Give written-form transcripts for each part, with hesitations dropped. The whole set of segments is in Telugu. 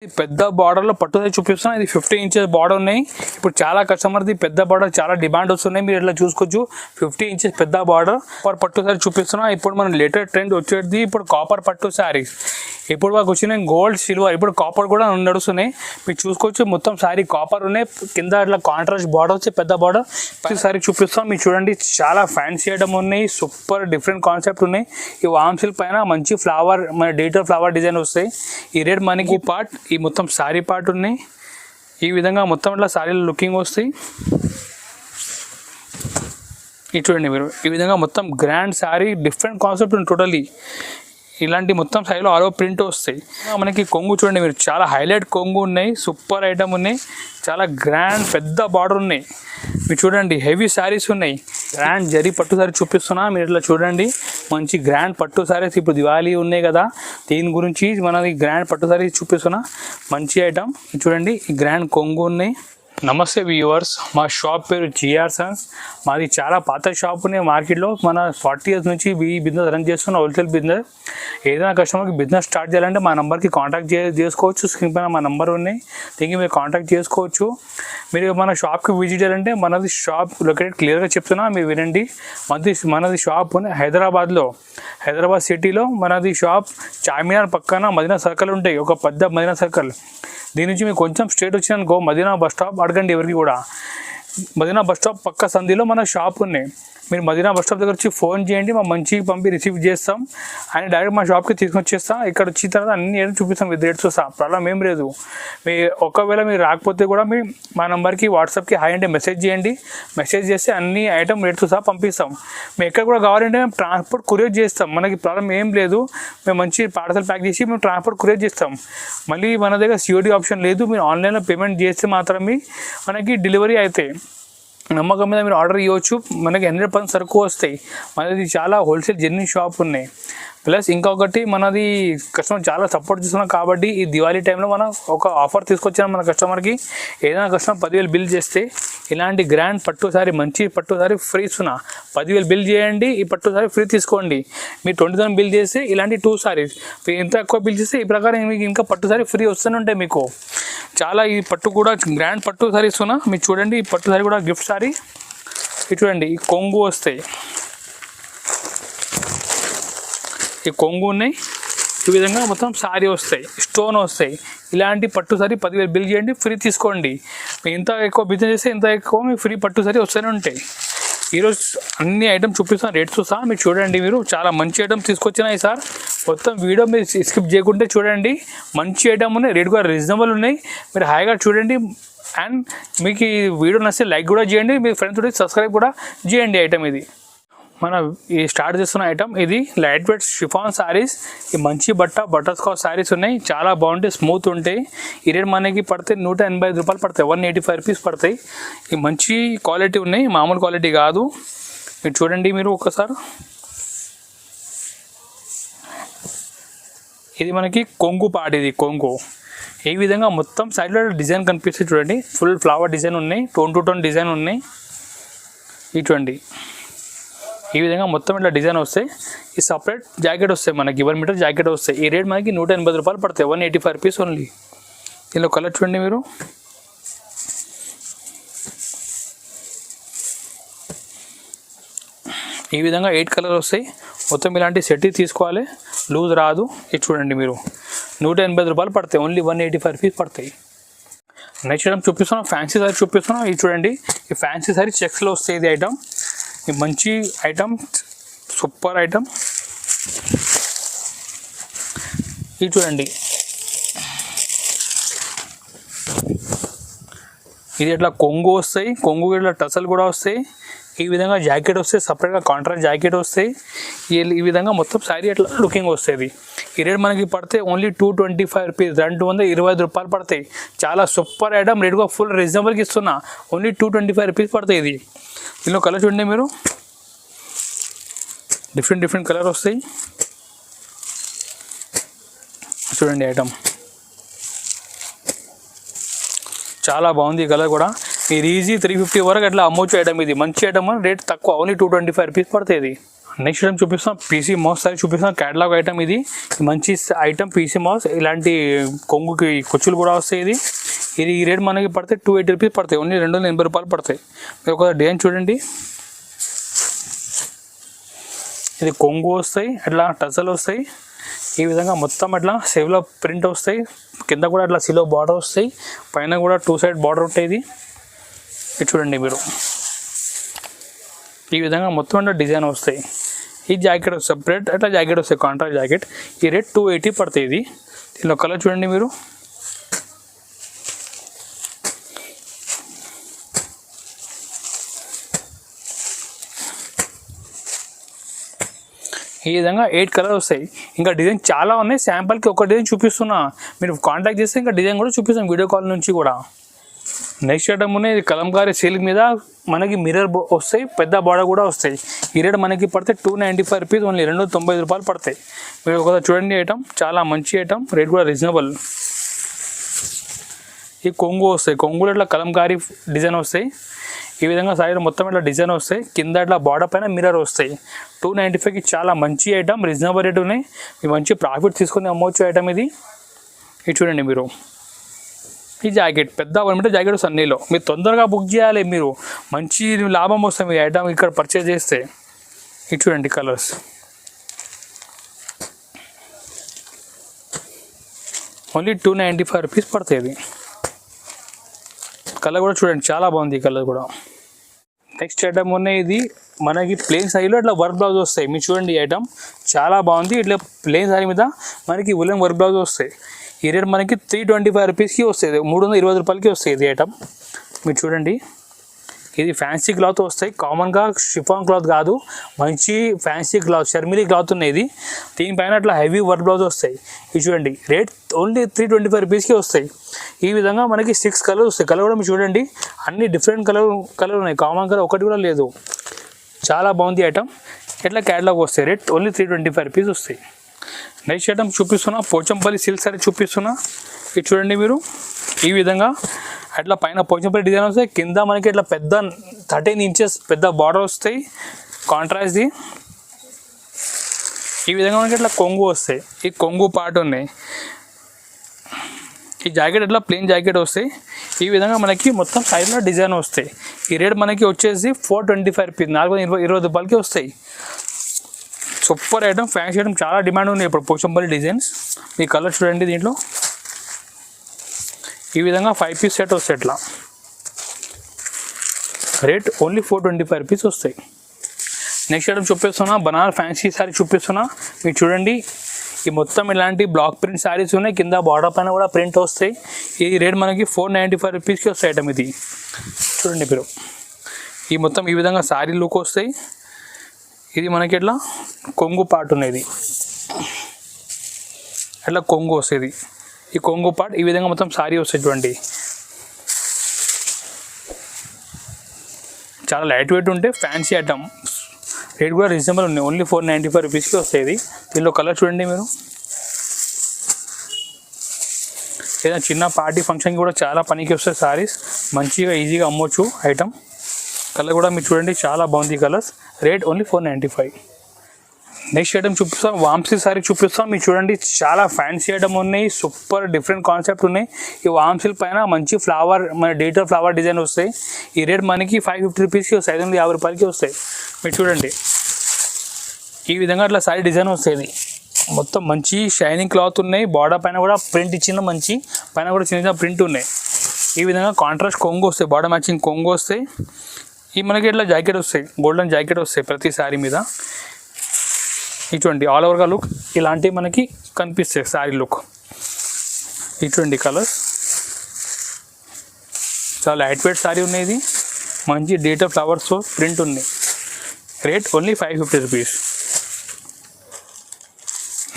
పెద్ద బార్డర్లో పట్టుదల చూపిస్తున్నా. ఇది 50 ఇంచెస్ బార్డర్ ఉన్నాయి. ఇప్పుడు చాలా కస్టమర్ది పెద్ద బార్డర్ చాలా డిమాండ్ వస్తున్నాయి. మీరు ఇట్లా చూసుకోవచ్చు 50 ఇంచెస్ పెద్ద బార్డర్ పట్టు సారీ చూపిస్తున్నా. ఇప్పుడు మన లేటెస్ట్ ట్రెండ్ వచ్చేది ఇప్పుడు కాపర్ పట్టు శారీస్. ఇప్పుడు మాకు వచ్చిన గోల్డ్ సిల్వర్, ఇప్పుడు కాపర్ కూడా నడుస్తున్నాయి. మీరు చూసుకోవచ్చు మొత్తం శారీ కాపర్ ఉన్నాయి. కింద ఇట్లా కాంట్రాస్ట్ బార్డర్ వచ్చి పెద్ద బార్డర్ శారీ చూపిస్తాం. మీరు చూడండి చాలా ఫ్యాన్సీ ఐటమ్ ఉన్నాయి. సూపర్ డిఫరెంట్ కాన్సెప్ట్ ఉన్నాయి. ఈ వామ్ సిల్క్ పైన మంచి ఫ్లవర్ మన డిజిటల్ ఫ్లవర్ డిజైన్ వస్తాయి. ఈ రేట్ మనకి పార్ట్ ఈ మొత్తం శారీ పార్ట్ ఉన్నాయి. ఈ విధంగా మొత్తం ఇట్లా శారీలో లుకింగ్ వస్తాయి. ఇది చూడండి మీరు ఈ విధంగా మొత్తం గ్రాండ్ శారీ డిఫరెంట్ కాన్సెప్ట్ ఉంది టోటలీ. ఇలాంటి మొత్తం శారీలో ఆరో ప్రింట్ వస్తాయి. మనకి కొంగు చూడండి మీరు చాలా హైలైట్ కొంగు ఉన్నాయి. సూపర్ ఐటమ్ ఉన్నాయి. చాలా గ్రాండ్ పెద్ద బార్డర్ ఉన్నాయి. మీరు చూడండి హెవీ శారీస్ ఉన్నాయి. గ్రాండ్ జరీ పట్టు శారీ చూపిస్తున్నా. మీరు ఇట్లా చూడండి మంచి గ్రాండ్ పట్టు శారీస్. ఇప్పుడు దివాళీ ఉన్నాయి కదా, దీని గురించి మనది గ్రాండ్ పట్టు శారీ చూపిస్తున్నా. మంచి ఐటమ్ చూడండి. ఈ గ్రాండ్ కొంగు ఉన్నాయి. నమస్తే వ్యూవర్స్, మా షాప్ పేరు జిఆర్ సన్స్. మాది చాలా పాత షాప్ ఉన్నాయి మార్కెట్లో. మన 40 years నుంచి ఈ బిజినెస్ రన్ చేస్తున్న హోల్సేల్ బిజినెస్. ఏదైనా కస్టమర్కి బిజినెస్ స్టార్ట్ చేయాలంటే మా నెంబర్కి కాంటాక్ట్ చేసుకోవచ్చు. స్క్రీన్ పైన మా నెంబర్ ఉన్నాయి, దీనికి మీరు కాంటాక్ట్ చేసుకోవచ్చు. మీరు మన షాప్కి విజిట్ చేయాలంటే మనది షాప్ లొకేటెడ్ క్లియర్గా చెప్తున్నా, మీరు వినండి. మనది షాప్ హైదరాబాద్ సిటీలో మనది షాప్ చార్మినార్ పక్కన మదీనా సర్కిల్ ఉంటాయి. ఒక పెద్ద మదీనా సర్కిల్. దీని నుంచి మీకు కొంచెం స్ట్రేట్ వచ్చినానుకో మదీనా బస్ స్టాప్ అడగండి ఎవరికి కూడా. మదీనా బస్ స్టాప్ పక్క సంధిలో మన షాప్ ఉన్నాయి. మీరు మదీనా బస్ స్టాప్ దగ్గర వచ్చి ఫోన్ చేయండి, మా మంచిగా పంపి రిసీవ్ చేస్తాం. అని డైరెక్ట్ మా షాప్కి తీసుకొని వచ్చేస్తాం. ఇక్కడ వచ్చిన తర్వాత అన్ని చూపిస్తాం విత్ రేట్స్ సహా. ప్రాబ్లం ఏం లేదు. ఒకవేళ మీరు రాకపోతే కూడా మీ మా నెంబర్కి వాట్సాప్కి హాయ్ అంటే మెసేజ్ చేయండి. మెసేజ్ చేస్తే అన్ని ఐటమ్ రేట్స్ సహా పంపిస్తాం. మేము ఎక్కడ కూడా కావాలంటే మేము ట్రాన్స్పోర్ట్ కొరియర్ చేస్తాం. మనకి ప్రాబ్లం ఏం లేదు. మేము మంచి పార్సల్ ప్యాక్ చేసి మేము ట్రాన్స్పోర్ట్ కొరియర్ చేస్తాం. మళ్ళీ మన దగ్గర సిఓడి ఆప్షన్ లేదు. మీరు ఆన్లైన్లో పేమెంట్ చేస్తే మాత్రమే మనకి డెలివరీ అవుతాయి. నమ్మకం మీద మీరు ఆర్డర్ ఇవ్వచ్చు. మనకి 100% సరుకు వస్తాయి. మనది చాలా హోల్సేల్ జెన్యున్ షాప్ ఉన్నాయి. ప్లస్ ఇంకొకటి మనది కస్టమర్ చాలా సపోర్ట్ చేస్తున్నాం కాబట్టి ఈ దివాళీ టైంలో మనం ఒక ఆఫర్ తీసుకొచ్చాం మన కస్టమర్కి. ఏదైనా కస్టమర్ 10,000 బిల్ చేస్తే ఇలాంటి గ్రాండ్ పట్టు సారీ మంచి పట్టు సారీ ఫ్రీ ఇస్తున్నా. 10,000 బిల్ చేయండి, ఈ పట్టు సారీ ఫ్రీ తీసుకోండి. మీరు 20,000 బిల్ చేస్తే ఇలాంటి 2 సారీస్, ఎంత ఎక్కువ బిల్ చేస్తే ఈ ప్రకారం మీకు ఇంకా పట్టు సారీ ఫ్రీ వస్తూనే ఉంటాయి మీకు. చాలా ఈ పట్టు కూడా గ్రాండ్ పట్టు సారీ ఇస్తున్నా. మీరు చూడండి ఈ పట్టు సారీ కూడా గిఫ్ట్ సారీ. ఇది చూడండి ఈ కొంగు వస్తాయి. ఈ కొంగు ఉన్నాయి. ఈ విధంగా మొత్తం సారీ వస్తాయి, స్టోన్ వస్తాయి. ఇలాంటి పట్టు సారీ 10,000 బిల్ చేయండి, ఫ్రీ తీసుకోండి. మీరు ఎంత ఎక్కువ బిజినెస్ చేస్తే ఎంత ఎక్కువ మీకు ఫ్రీ పట్టు సారీ వస్తూనే ఉంటాయి. ఈరోజు అన్ని ఐటమ్ చూపిస్తాను రేట్స్ సహా. మీరు చూడండి, మీరు చాలా మంచి ఐటమ్ తీసుకొచ్చినాయి సార్. మొత్తం వీడియో మీరు స్కిప్ చేయకుంటే చూడండి. మంచి ఐటమ్ ఉన్నాయి, రేట్ కూడా రీజనబుల్ ఉన్నాయి. మీరు హాయిగా చూడండి. అండ్ మీకు ఈ వీడియో నచ్చితే లైక్ కూడా చేయండి. మీ ఫ్రెండ్స్ కూడా సబ్స్క్రైబ్ కూడా చేయండి. ఐటమ్ ఇది మన ఈ స్టార్ట్ చేస్తున్న ఐటమ్. ఇది లైట్ వెయిట్ షిఫాన్ శారీస్. ఈ మంచి బటర్ స్కాచ్ శారీస్ ఉన్నాయి. చాలా బాగుంటాయి, స్మూత్ ఉంటాయి. ఈ రేట్ మనకి పడితే 185 రూపాయలు పడతాయి. 185 రూపీస్ పడతాయి. ఈ మంచి క్వాలిటీ ఉన్నాయి, మామూలు క్వాలిటీ కాదు. మీరు చూడండి మీరు ఒకసారి. ఇది మనకి కొంగు పాట. ఇది కొంగు ఈ విధంగా మొత్తం సైడ్లో డిజైన్ కనిపిస్తుంది చూడండి. ఫుల్ ఫ్లవర్ డిజైన్ ఉన్నాయి, టోన్ టు టోన్ డిజైన్ ఉన్నాయి. ఇటువంటి ఈ విధంగా మొత్తం ఇట్లా డిజైన్ వస్తాయి. ఈ సపరేట్ జాకెట్ వస్తాయి మనకి, 1 మీటర్ జాకెట్ వస్తాయి. ఈ రేట్ మనకి 180 రూపాయలు పడతాయి. 185 రూపీస్ ఓన్లీ. దీనిలో కలర్ చూడండి మీరు. ఈ విధంగా 8 కలర్ వస్తాయి. మొత్తం ఇలాంటి సెట్ తీసుకోవాలి, లూజ్ రాదు. ఇది చూడండి మీరు 180 రూపాయలు పడతాయి. ఓన్లీ 185 రూపీస్ పడతాయి. నెక్స్ట్ ఐటమ్ చూపిస్తున్నాం, ఫ్యాన్సీ సారీ చూపిస్తున్నాం. ఇది చూడండి ఈ ఫ్యాన్సీ సారీ చెక్స్లో వస్తాయి. ఇది ఐటమ్ ఈ మంచి ఐటమ్, సూపర్ ఐటమ్. ఇది చూడండి, ఇది ఇట్లా కొంగు వస్తాయి. కొంగు ఇట్లా టసల్ కూడా వస్తాయి. ఈ విధంగా జాకెట్ వస్తాయి, సపరేట్గా కాంట్రాస్ట్ జాకెట్ వస్తాయి. ఈ విధంగా మొత్తం శారీ అట్లా లుకింగ్ వస్తుంది. ఈ రేట్ మనకి పడితే ఓన్లీ 225 రూపీస్, 225 రూపాయలు పడతాయి. చాలా సూపర్ ఐటమ్, రేట్ కూడా ఫుల్ రీజనబుల్గా ఇస్తున్నా. ఓన్లీ 225 రూపీస్ పడతాయి. ఇది దీనిలో కలర్ చూడండి మీరు. డిఫరెంట్ కలర్ వస్తాయి. చూడండి ఐటమ్ చాలా బాగుంది. ఈ కలర్ కూడా మీరు ఈజీ 350 వరకు అట్లా అమ్మొచ్చు ఐటమ్. ఇది మంచి ఐటమ్, రేట్ తక్కువ, ఓన్లీ 225 రూపీస్ పడుతుంది. నెక్స్ట్ ఐటమ్ చూపిస్తాం, పీసీ మౌస్ సారీ చూపిస్తాం. క్యాటలాగ్ ఐటమ్ ఇది, మంచి ఐటమ్ పీసీ మౌస్. ఇలాంటి కొంగుకి కుచ్చులు కూడా వస్తాయి. ఇది ఈ రేట్ మనకి పడితే 280 రూపీస్ పడతాయి, ఓన్లీ 280 రూపాయలు పడతాయి. మీరు ఒక డిజైన్ చూడండి, ఇది కొంగు వస్తాయి, అట్లా టసల్ వస్తాయి. ఈ విధంగా మొత్తం అట్లా సేవ్లో ప్రింట్ వస్తాయి. కింద కూడా అట్లా సిలో బార్డర్ వస్తాయి, పైన కూడా 2 సైడ్ బార్డర్ ఉంటాయి. ఇది చూడండి మీరు, ఈ విధంగా మొత్తం అంటే డిజైన్ వస్తాయి. ఈ జాకెట్ సెపరేట్ అట్లా జాకెట్ వస్తాయి, కాంట్రాస్ట్ జాకెట్. ఈ రేట్ 280 పడుతుంది. ఇది దీనిలో కలర్ చూడండి మీరు, ఈ విధంగా 8 కలర్ వస్తాయి. ఇంకా డిజైన్ చాలా ఉన్నాయి, శాంపుల్కి ఒక డిజైన్ చూపిస్తున్నా. మీరు కాంటాక్ట్ చేస్తే ఇంకా డిజైన్ కూడా చూపిస్తాం వీడియో కాల్ నుంచి కూడా. నెక్స్ట్ ఐటమ్ ఉన్నాయి, ఇది కలంకారీ సిల్క్ మీద మనకి మిర్రర్ వస్తాయి, పెద్ద బార్డర్ కూడా వస్తాయి. ఈ రేట్ మనకి పడితే 295 రూపీస్, ఓన్లీ 295 రూపాయలు పడతాయి. మీరు ఒకసారి చూడండి ఐటమ్, చాలా మంచి ఐటమ్, రేట్ కూడా రీజనబుల్. ఈ కొంగు వస్తాయి, కొంగులో ఇట్లా కలంకారీ డిజైన్ వస్తాయి. ఈ విధంగా సైడ్ మొత్తం ఇట్లా డిజైన్ వస్తాయి, కింద ఇట్లా బార్డర్ పైన మిర్రర్ వస్తాయి. 295కి చాలా మంచి ఐటమ్, రీజనబుల్ రేట్ ఉన్నాయి. మీరు మంచి ప్రాఫిట్ తీసుకొని అమ్మవచ్చు ఐటమ్ ఇది. ఇది చూడండి మీరు, ఈ జాకెట్ పెద్ద 1 మీటర్ జాకెట్ సన్నీలో మీరు తొందరగా బుక్ చేయాలి, మీరు మంచి లాభం వస్తుంది మీ ఐటమ్ ఇక్కడ పర్చేజ్ చేస్తే. ఇది చూడండి కలర్స్, ఓన్లీ 295 రూపీస్ పడుతుంది. కలర్ కూడా చూడండి చాలా బాగుంది, ఈ కలర్ కూడా. నెక్స్ట్ ఐటమ్ ఉన్నాయి, ఇది మనకి ప్లెయిన్ శారీలో ఇట్లా వర్క్ బ్లౌజ్ వస్తాయి. మీరు చూడండి ఈ ఐటమ్ చాలా బాగుంది. ఇట్లా ప్లెయిన్ శారీ మీద మనకి ఉలెన్ వర్క్ బ్లౌజ్ వస్తాయి. ఈ రేట్ మనకి 325 రూపీస్కి వస్తుంది, 320 రూపాయలకి వస్తాయి ఇది ఐటమ్. మీరు చూడండి, ఇది ఫ్యాన్సీ క్లాత్ వస్తాయి, కామన్గా షిఫాన్ క్లాత్ కాదు, మంచి ఫ్యాన్సీ క్లాత్, షర్మిలీ క్లాత్ ఉన్నాయి. ఇది దీనిపైన అట్లా హెవీ వర్క్ బ్లౌజ్ వస్తాయి. ఇది చూడండి, రేట్ ఓన్లీ 325 రూపీస్కి వస్తాయి. ఈ విధంగా మనకి 6 కలర్స్ వస్తాయి. కలర్ కూడా మీరు చూడండి, అన్ని డిఫరెంట్ కలర్ ఉన్నాయి, కామన్ కలర్ ఒకటి కూడా లేదు. చాలా బాగుంది ఐటమ్. ఇట్లా క్యాటలాగ్ వస్తాయి, రేట్ ఓన్లీ 325 రూపీస్ వస్తాయి. నెక్స్ట్ ఐటమ్ చూపిస్తున్నా, పోచంపల్లి సిల్క్ సారీ చూపిస్తున్నా. ఇది చూడండి మీరు, ఈ విధంగా అట్లా పైన పోచంపల్లి డిజైన్ వస్తాయి, కింద మనకి ఇట్లా పెద్ద 13 ఇంచెస్ పెద్ద బార్డర్ వస్తాయి కాంట్రాస్ట్ది. ఈ విధంగా మనకి ఇట్లా కొంగు వస్తాయి, ఈ కొంగు పార్ట్ ఉన్నాయి. ఈ జాకెట్ ఇట్లా ప్లెయిన్ జాకెట్ వస్తాయి. ఈ విధంగా మనకి మొత్తం సైడ్లో డిజైన్ వస్తాయి. ఈ రేట్ మనకి వచ్చేసి 425 రూపీస్, 420 రూపాయలకి వస్తాయి. సూపర్ ఐటమ్, ఫ్యాన్సీ ఐటమ్, చాలా డిమాండ్ ఉన్నాయి ఇప్పుడు పోచంపల్లి డిజైన్స్. మీ కలర్ చూడండి, దీంట్లో ఈ విధంగా 5 పీస్ సెట్ వస్తాయి. ఇట్లా రేట్ ఓన్లీ 425 రూపీస్ వస్తాయి. నెక్స్ట్ ఐటమ్ చూపిస్తున్నా, బనారస్ ఫ్యాన్సీ శారీ చూపిస్తున్నా. మీరు చూడండి, ఈ మొత్తం ఇలాంటి బ్లాక్ ప్రింట్ శారీస్ ఉన్నాయి, కింద బార్డర్ పైన కూడా ప్రింట్ వస్తాయి. ఈ రేట్ మనకి 495 రూపీస్కి వస్తాయి ఐటమ్ ఇది. చూడండి మీరు, ఈ మొత్తం ఈ విధంగా శారీ లుక్ వస్తాయి. ఇది మనకి ఇట్లా కొంగు పార్ట్ ఉన్నది, అట్లా కొంగు వస్తుంది. ఈ కొంగు పార్ట్ ఈ విధంగా మొత్తం శారీ వస్తాయి. చూడండి, చాలా లైట్ వెయిట్ ఉంటే ఫ్యాన్సీ ఐటమ్, రేట్ కూడా రీజనబుల్ ఉన్నాయి, ఓన్లీ 495 రూపీస్కి వస్తాయి. దీనిలో కలర్ చూడండి మీరు, ఏదైనా చిన్న పార్టీ ఫంక్షన్కి కూడా చాలా పనికి వస్తాయి శారీస్, మంచిగా ఈజీగా అమ్మవచ్చు ఐటమ్. కలర్ కూడా మీరు చూడండి, చాలా బాగుంది colours, rate only 495. Next item చూపిస్తాం, వామ్సీ శారీ చూపిస్తాం. మీరు చూడండి, చాలా ఫ్యాన్సీ ఐటమ్ ఉన్నాయి, సూపర్ డిఫరెంట్ కాన్సెప్ట్ ఉన్నాయి. ఈ వామ్సీల పైన మంచి ఫ్లవర్, మన డిజిటల్ ఫ్లవర్ డిజైన్ వస్తాయి. ఈ రేట్ మనకి 550 రూపీస్కి వస్తాయి, 550 రూపాయలకి వస్తాయి. మీరు చూడండి, ఈ విధంగా అట్లా శారీ డిజైన్ వస్తాయి. మొత్తం మంచి షైనింగ్ క్లాత్ ఉన్నాయి, బార్డర్ పైన కూడా ప్రింట్ ఇచ్చిన, మంచి పైన కూడా చిన్న చిన్న ప్రింట్ ఉన్నాయి. ఈ విధంగా కాంట్రాస్ట్ కొంగు వస్తాయి, బార్డర్ మ్యాచింగ్ కొంగు వస్తాయి. ఈ మనకి ఇట్లా జాకెట్ వస్తాయి, గోల్డెన్ జాకెట్ వస్తాయి ప్రతి శారీ మీద. ఇటువంటి ఆల్ ఓవర్గా లుక్ ఇలాంటివి మనకి కనిపిస్తాయి శారీ లుక్. ఇటువంటి కలర్స్, చాలా లైట్ వెయిట్ శారీ ఉన్నాయి. ఇది మంచి డిజిటల్ ఫ్లవర్స్ ప్రింట్ ఉన్నాయి, rate only 550 rupees.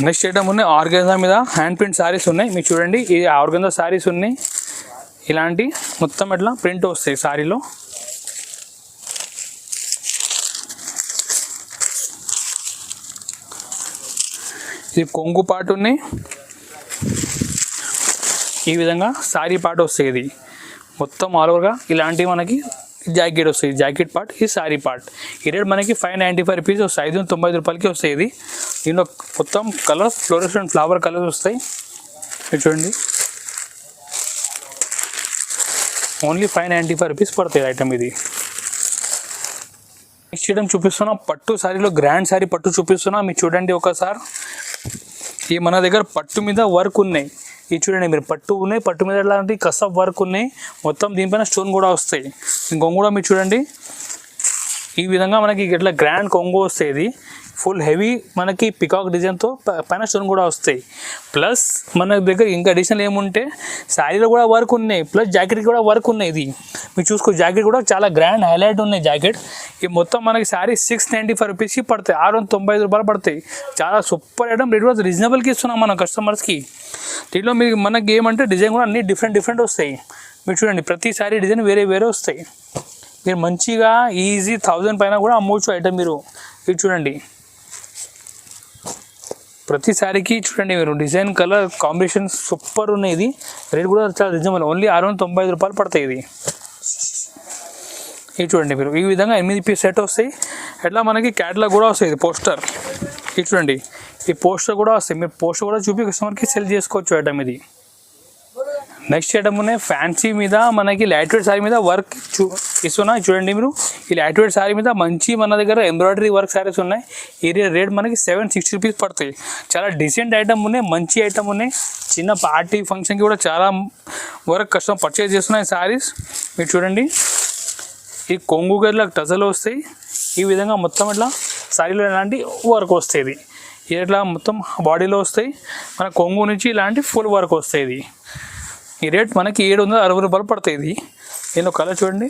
Next item ఉన్నాయి, ఆర్గెన్జా మీద హ్యాండ్ ప్రింట్ శారీస్ ఉన్నాయి. మీరు చూడండి, ఈ ఆర్గెన్జా శారీస్ ఉన్నాయి, ఇలాంటి మొత్తం ఇట్లా ప్రింట్ వస్తాయి శారీలో. ఇది కొంగు పార్ట్ ఉన్నాయి, ఈ విధంగా శారీ పార్ట్ వస్తాయి. ఇది మొత్తం ఆల్ ఓవర్గా ఇలాంటివి మనకి జాకెట్ వస్తుంది, జాకెట్ పార్ట్, ఈ శారీ పార్ట్. ఈ రేట్ మనకి 595 రూపీస్ వస్తాయి, 590 రూపాయలకి వస్తాయి. ఇది దీనిలో మొత్తం కలర్స్ ఫ్లోరెసెంట్ ఫ్లవర్ కలర్స్ వస్తాయి. ఇది చూడండి, ఓన్లీ 595 రూపీస్ పడుతుంది ఐటమ్ ఇది. నెక్స్ట్ ఐటమ్ చూపిస్తున్నా, పట్టు శారీలో గ్రాండ్ శారీ పట్టు చూపిస్తున్నా. మీరు చూడండి ఒకసారి, ఈ మన దగ్గర పట్టు మీద వర్క్ ఉన్నాయి. ఇది చూడండి మీరు, పట్టు ఉన్నాయి, పట్టు మీద ఎలాంటి కసఫ్ వర్క్ ఉన్నాయి, మొత్తం దీనిపైన స్టోన్ కూడా వస్తాయి. కొంగు కూడా మీరు చూడండి, ఈ విధంగా మనకి ఇట్లా గ్రాండ్ కొంగు వస్తాయి. ఇది ఫుల్ హెవీ మనకి పికాక్ డిజైన్తో పైన స్టోన్ కూడా వస్తాయి. ప్లస్ మన దగ్గర ఇంకా అడిషనల్ ఏముంటే శారీలో కూడా వర్క్ ఉన్నాయి, ప్లస్ జాకెట్కి కూడా వర్క్ ఉన్నాయి. ఇది మీరు చూసుకో, జాకెట్ కూడా చాలా గ్రాండ్ హైలైట్ ఉన్నాయి జాకెట్. ఈ మొత్తం మనకి శారీ 695 రూపీస్కి పడతాయి, 695 రూపాయలు పడతాయి. చాలా సూపర్ ఐటమ్, రేట్ కూడా రీజనబుల్కి ఇస్తున్నాం మన కస్టమర్స్కి. దీంట్లో మీకు మనకి ఏమంటే డిజైన్ కూడా అన్ని డిఫరెంట్ వస్తాయి. మీరు చూడండి, ప్రతి శారీ డిజైన్ వేరే వస్తాయి. మీరు మంచిగా ఈజీ 1000 పైన కూడా అమ్మవచ్చు ఐటమ్ మీరు. ఇది చూడండి, ప్రతి శారీకి చూడండి మీరు, డిజైన్ కలర్ కాంబినేషన్ సూపర్ ఉన్నాయి. ఇది రేట్ కూడా చాలా రీజనబుల్, ఓన్లీ 695 రూపాయలు పడతాయి. ఇది చూడండి మీరు, ఈ విధంగా 8 పీస్ సెట్ వస్తాయి. ఎట్లా మనకి క్యాటలాగ్ కూడా వస్తాయి. ఇది పోస్టర్, ఇది చూడండి, ఈ పోస్టర్ కూడా వస్తాయి. మీరు పోస్టర్ కూడా చూపి కస్టమర్కి సెల్ చేసుకోవచ్చు ఐటమ్ ఇది. నెక్స్ట్ ఐటమ్ ఉన్నాయి, ఫ్యాన్సీ మీద మనకి లైట్ వెయిట్ శారీ మీద వర్క్ ఇస్తున్నా. చూడండి మీరు, ఈ లైట్ వెయిట్ శారీ మీద మంచి మన దగ్గర ఎంబ్రాయిడరీ వర్క్ శారీస్ ఉన్నాయి. ఈ రేట్ మనకి 760 రూపీస్ పడతాయి. చాలా డీసెంట్ ఐటమ్ ఉన్నాయి, మంచి ఐటమ్ ఉన్నాయి. చిన్న పార్టీ ఫంక్షన్కి కూడా చాలా వర్క్ కస్టమర్ పర్చేజ్ చేస్తున్నాయి శారీస్. మీరు చూడండి, ఈ కొంగు గదిలో టజలు వస్తాయి. ఈ విధంగా మొత్తం ఇట్లా శారీలో ఇలాంటి వర్క్ వస్తాయి. ఇట్లా మొత్తం బాడీలో వస్తాయి. మన కొంగు నుంచి ఇలాంటి ఫుల్ వర్క్ వస్తాయి. ఈ రేట్ మనకి 760 రూపాయలు పడతాయి. ఇది దీనిలో కలర్ చూడండి,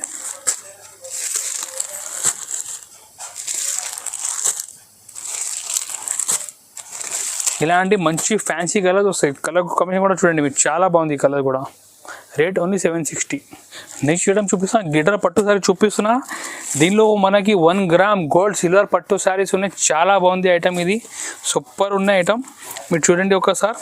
ఇలాంటి మంచి ఫ్యాన్సీ కలర్స్ వస్తాయి. కలర్ కాంబినేషన్ కూడా చూడండి మీరు, చాలా బాగుంది. ఈ కలర్ కూడా రేట్ ఓన్లీ 760. నెక్స్ట్ ఐటమ్ చూపిస్తున్నా, గిటర్ పట్టు శారీ చూపిస్తున్నా. దీనిలో మనకి 1 గ్రామ్ గోల్డ్ సిల్వర్ పట్టు శారీస్ ఉన్నాయి. చాలా బాగుంది ఐటమ్, ఇది సూపర్ ఉన్న ఐటమ్. మీరు చూడండి ఒకసారి,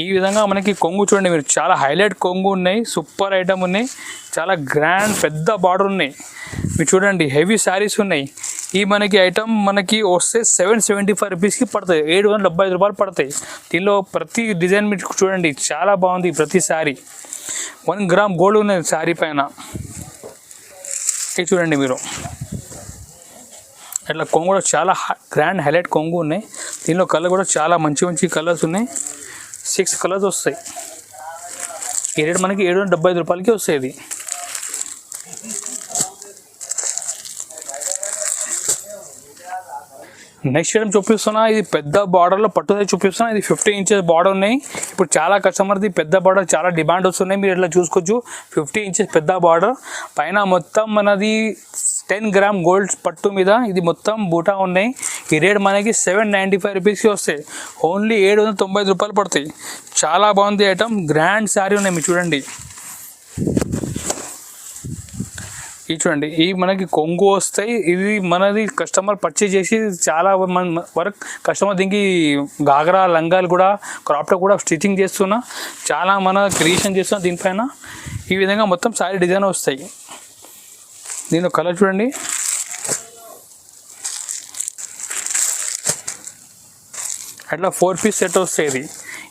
ఈ విధంగా మనకి కొంగు చూడండి మీరు, చాలా హైలైట్ కొంగు ఉన్నాయి, సూపర్ ఐటమ్ ఉన్నాయి, చాలా గ్రాండ్ పెద్ద బార్డర్ ఉన్నాయి. మీరు చూడండి, హెవీ శారీస్ ఉన్నాయి. ఈ మనకి ఐటమ్ మనకి వస్తే 775 రూపీస్కి పడతాయి, 775 రూపాయలు పడతాయి. దీనిలో ప్రతి డిజైన్ మీరు చూడండి, చాలా బాగుంది ప్రతి శారీ. 1 గ్రామ్ గోల్డ్ ఉన్నది శారీ పైన. ఇది చూడండి మీరు, అట్లా కొంగు కూడా చాలా గ్రాండ్ హైలైట్ కొంగు ఉన్నాయి. దీనిలో కలర్ కూడా చాలా మంచి కలర్స్ ఉన్నాయి. 6 కలర్స్ వస్తాయి. ఈ రేట్ మనకి 775 రూపాయలకి వస్తాయి. ఇది నెక్స్ట్ ఐటమ్ చూపిస్తున్నా, ఇది పెద్ద బార్డర్లో పట్టుదల చూపిస్తున్నా. ఇది 50 ఇంచెస్ బార్డర్ ఉన్నాయి. ఇప్పుడు చాలా కస్టమర్ది పెద్ద బార్డర్ చాలా డిమాండ్ వస్తున్నాయి. మీరు ఇట్లా చూసుకోవచ్చు, 50 ఇంచెస్ పెద్ద బార్డర్ పైన మొత్తం మనది 10 గ్రామ్ గోల్డ్ పట్టు మీద ఇది మొత్తం బూటా ఉన్నాయి. ఈ రేట్ మనకి 795 రూపీస్కి వస్తాయి, ఓన్లీ 790 రూపాయలు పడతాయి. చాలా బాగుంది ఐటమ్, గ్రాండ్ శారీ ఉన్నాయి. మీరు చూడండి, ఇది చూడండి, ఈ మనకి కొంగు వస్తాయి. ఇది మనది కస్టమర్ పర్చేజ్ చేసి చాలా వరకు కస్టమర్ దీనికి గాగ్రా లంగాలు కూడా క్రాప్ టాప్ కూడా స్టిచ్చింగ్ చేస్తున్నా, చాలా మన క్రియేషన్ చేస్తున్నా దీనిపైన. ఈ విధంగా మొత్తం శారీ డిజైన్ వస్తాయి. దీనిలో కలర్ చూడండి, అట్లా 4 పీస్ సెట్ వస్తాయి.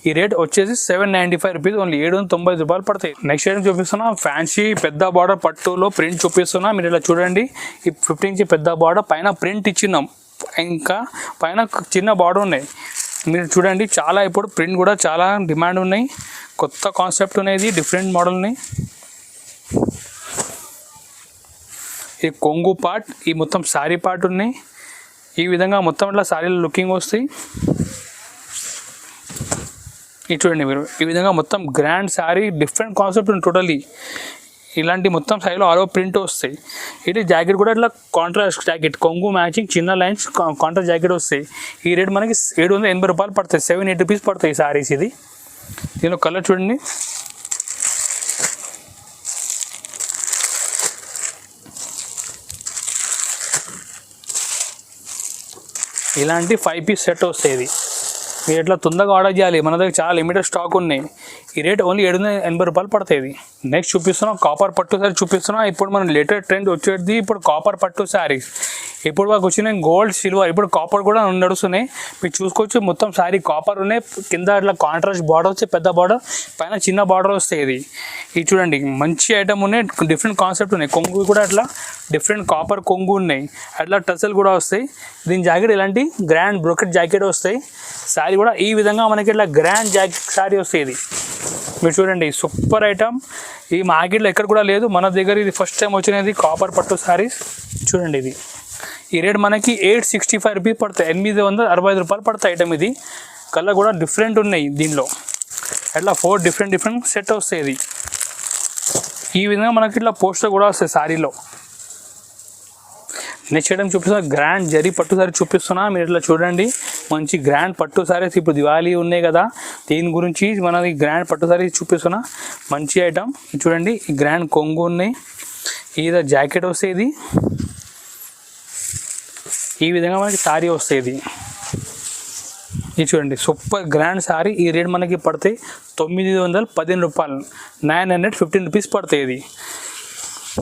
ఈ రేట్ వచ్చేసి 795 రూపీస్, ఓన్లీ 790 రూపాయలు పడతాయి. నెక్స్ట్ ఐటమ్ చూపిస్తున్నా, ఫ్యాన్సీ పెద్ద బార్డర్ పట్టులో ప్రింట్ చూపిస్తున్నా. మీరు ఇలా చూడండి, ఈ 15 ఇంచ్ పెద్ద బార్డర్ పైన ప్రింట్ ఇచ్చినాం, ఇంకా పైన చిన్న బార్డర్ ఉన్నాయి. మీరు చూడండి, చాలా ఇప్పుడు ప్రింట్ కూడా చాలా డిమాండ్ ఉన్నాయి. కొత్త కాన్సెప్ట్ ఉన్నాయి, డిఫరెంట్ మోడల్ ఉన్నాయి. ఈ కొంగు పార్ట్, ఈ మొత్తం శారీ పార్ట్ ఉన్నాయి. ఈ విధంగా మొత్తం ఇట్లా శారీలో లుకింగ్ వస్తాయి. ఇది చూడండి మీరు, ఈ విధంగా మొత్తం grand sari, different concept totally. ఇలాంటి మొత్తం శారీలో ఆల్ ఓవర్ ప్రింట్ వస్తాయి. ఇది జాకెట్ కూడా ఇట్లా కాంట్రాస్ట్ జాకెట్, కొంగు మ్యాచింగ్ చిన్న లైన్స్ కాంట్రాస్ట్ జాకెట్ వస్తాయి. ఈ రేట్ మనకి 780 రూపాయలు పడతాయి, 780 రూపీస్ పడతాయి శారీస్. ఇది దీనిలో కలర్ చూడండి, ఇలాంటి 5 పీస్ సెట్ వస్తాయి. ఇది మీరు ఎట్లా తొందరగా ఆర్డర్ చేయాలి, మన దగ్గర చాలా లిమిటెడ్ స్టాక్ ఉన్నాయి. ఈ రేట్ ఓన్లీ 780 రూపాయలు పడుతుంది. నెక్స్ట్ చూపిస్తున్నాం కాపర్ పట్టు శారీ చూపిస్తున్నాం. ఇప్పుడు మనం లేటెస్ట్ ట్రెండ్ వచ్చేది ఇప్పుడు కాపర్ పట్టు శారీస్. ఇప్పుడు మాకు వచ్చిన గోల్డ్ సిల్వర్, ఇప్పుడు కాపర్ కూడా నడుస్తున్నాయి. మీరు చూసుకోవచ్చు మొత్తం శారీ కాపర్ ఉన్నాయి. కింద ఇట్లా కాంట్రాస్ట్ బార్డర్ వచ్చి పెద్ద బార్డర్, పైన చిన్న బార్డర్ వస్తాయి. ఇది చూడండి మంచి ఐటమ్ ఉన్నాయి, డిఫరెంట్ కాన్సెప్ట్ ఉన్నాయి. కొంగు కూడా అట్లా డిఫరెంట్ కాపర్ కొంగు ఉన్నాయి, అట్లా టసల్ కూడా వస్తాయి. దీని జాకెట్ ఇలాంటి గ్రాండ్ బ్రోకెట్ జాకెట్ వస్తాయి. శారీ కూడా ఈ విధంగా మనకి ఇట్లా గ్రాండ్ జాకెట్ శారీ వస్తాయి. ఇది మీరు చూడండి సూపర్ ఐటమ్. ఈ మార్కెట్లో ఎక్కడ కూడా లేదు, మన దగ్గర ఇది ఫస్ట్ టైం వచ్చినది కాపర్ పట్టు శారీస్. చూడండి ఇది ఈ రేట్ మనకి 865 రూపీస్ పడతాయి, 865 రూపాయలు పడతాయి ఐటమ్. ఇది కలర్ కూడా డిఫరెంట్ ఉన్నాయి దీనిలో, అట్లా 4 డిఫరెంట్ సెట్ వస్తాయి. ఇది ఈ విధంగా మనకి ఇట్లా పోస్టర్ కూడా వస్తాయి శారీలో. నెక్స్ట్ ఐటమ్ చూపిస్తున్నా గ్రాండ్ జరీ పట్టు సారీ చూపిస్తున్నా. మీరు ఇట్లా చూడండి మంచి గ్రాండ్ పట్టు సారీస్. ఇప్పుడు దివాళీ ఉన్నాయి కదా, దీని గురించి మనది గ్రాండ్ పట్టు సారీ చూపిస్తున్నా. మంచి ఐటమ్ చూడండి, ఈ గ్రాండ్ కొంగు ఉన్నాయి. ఇది జాకెట్ వస్తుంది. ఈ విధంగా మనకి శారీ వస్తుంది. ఇది చూడండి సూపర్ గ్రాండ్ శారీ. ఈ రేట్ మనకి పడతాయి 915 రూపాయలు, 915 రూపీస్ పడతాయి. ఇది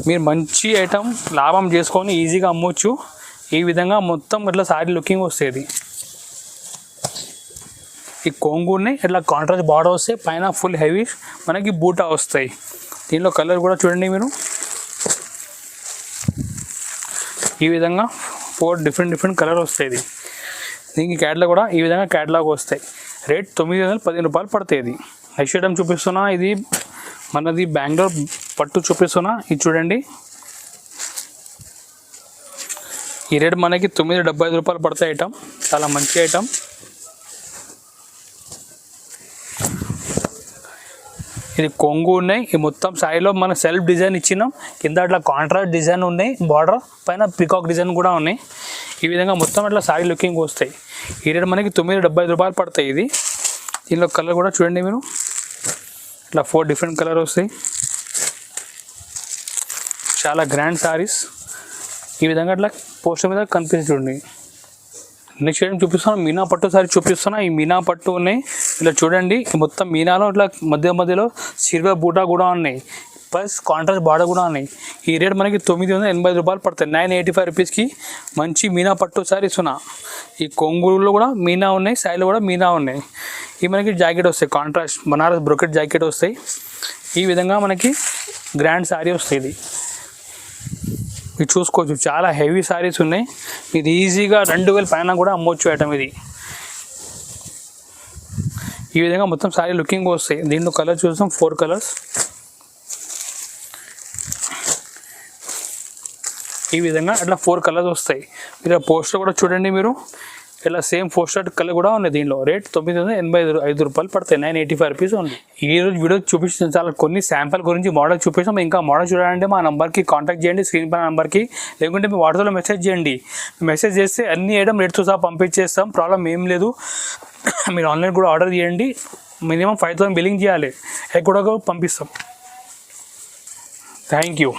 మీరు మంచి ఐటమ్ లాభం చేసుకొని ఈజీగా అమ్మొచ్చు. ఈ విధంగా మొత్తం ఇట్లా శారీ లుకింగ్ వస్తుంది. ఈ కొంగు ఉన్నాయి, ఇట్లా కాంట్రాస్ట్ బార్డర్ వస్తాయి, పైన ఫుల్ హెవీ మనకి బూటా వస్తాయి. దీనిలో కలర్ కూడా చూడండి మీరు, ఈ విధంగా 4 డిఫరెంట్ కలర్ వస్తాయి. దీనికి క్యాట్లాగ్ కూడా ఈ విధంగా క్యాట్లాగ్ వస్తాయి. రేట్ 915 రూపాయలు పడతాయి. నెక్స్ట్ ఐటమ్ చూపిస్తున్నా. ఇది మనది బెంగళూరు పట్టు చూపిస్తున్నా. ఇది చూడండి ఈ రేట్ మనకి 975 రూపాయలు పడతాయి ఐటమ్. చాలా మంచి ఐటమ్. ఇది కొంగు ఉన్నాయి. ఈ మొత్తం శారీలో మన సెల్ఫ్ డిజైన్ ఇచ్చినాం. కింద అట్లా కాంట్రాస్ట్ డిజైన్ ఉన్నాయి, బార్డర్ పైన పికాక్ డిజైన్ కూడా ఉన్నాయి. ఈ విధంగా మొత్తం అట్లా శారీ లుకింగ్ వస్తాయి. ఈ రేట్ మనకి 975 రూపాయలు పడతాయి. ఇది దీనిలో కలర్ కూడా చూడండి మీరు, ఇట్లా 4 డిఫరెంట్ కలర్ వస్తాయి. చాలా గ్రాండ్ శారీస్. ఈ విధంగా అట్లా పోస్టర్ మీద కనిపిస్తుంది చూడండి. నెక్స్ట్ ఐటమ్ చూపిస్తున్నా మీనా పట్టు సారీ చూపిస్తున్నా. ఈ మీనా పట్టు ఉన్నాయి, ఇలా చూడండి మొత్తం మీనాలో ఇట్లా మధ్యలో సిల్వర్ బూటా కూడా ఉన్నాయి, ప్లస్ కాంట్రాస్ట్ బార్డర్ కూడా ఉన్నాయి. ఈ రేట్ మనకి 985 రూపాయలు పడతాయి, 985 రూపీస్కి మంచి మీనా పట్టు సారీస్ ఉన్నా. ఈ కొంగులో కూడా మీనా ఉన్నాయి, శారీలో కూడా మీనా ఉన్నాయి. ఈ మనకి జాకెట్ వస్తాయి, కాంట్రాస్ట్ బనారస్ బ్రోకెట్ జాకెట్ వస్తాయి. ఈ విధంగా మనకి గ్రాండ్ శారీ వస్తుంది. ఇది చూసుకోవచ్చు చాలా హెవీ శారీస్ ఉన్నాయి. ఇది ఈజీగా 2000 పైన కూడా అమ్మవచ్చు ఐటమ్. ఇది ఈ విధంగా మొత్తం శారీ లుకింగ్ వస్తాయి. దీంట్లో కలర్ చూస్తాం 4 కలర్స్. ఈ విధంగా అట్లా 4 కలర్స్ వస్తాయి. మీరు పోస్టర్ కూడా చూడండి మీరు, ఇలా సేమ్ పోస్టర్ కలర్ కూడా ఉన్నాయి. దీనిలో రేట్ 985 రూపాయలు పడతాయి, 985 రూపీస్ ఉంది. ఈ రోజు వీడియో చూపించిన చాలా కొన్ని శాంపుల్ గురించి మోడల్ చూపిస్తాం. ఇంకా మోడల్ చూడాలంటే మా నెంబర్కి కాంటాక్ట్ చేయండి, స్క్రీన్ పైన నెంబర్కి, లేకుంటే మీ వాట్సాప్లో మెసేజ్ చేయండి. మెసేజ్ చేస్తే అన్ని ఐటమ్ రేట్తో సహా పంపించేస్తాం, ప్రాబ్లం ఏం లేదు. మీరు ఆన్లైన్ కూడా ఆర్డర్ చేయండి, మినిమం 5000 బిల్లింగ్ చేయాలి, ఎక్కడ కూడా పంపిస్తాం. Thank you.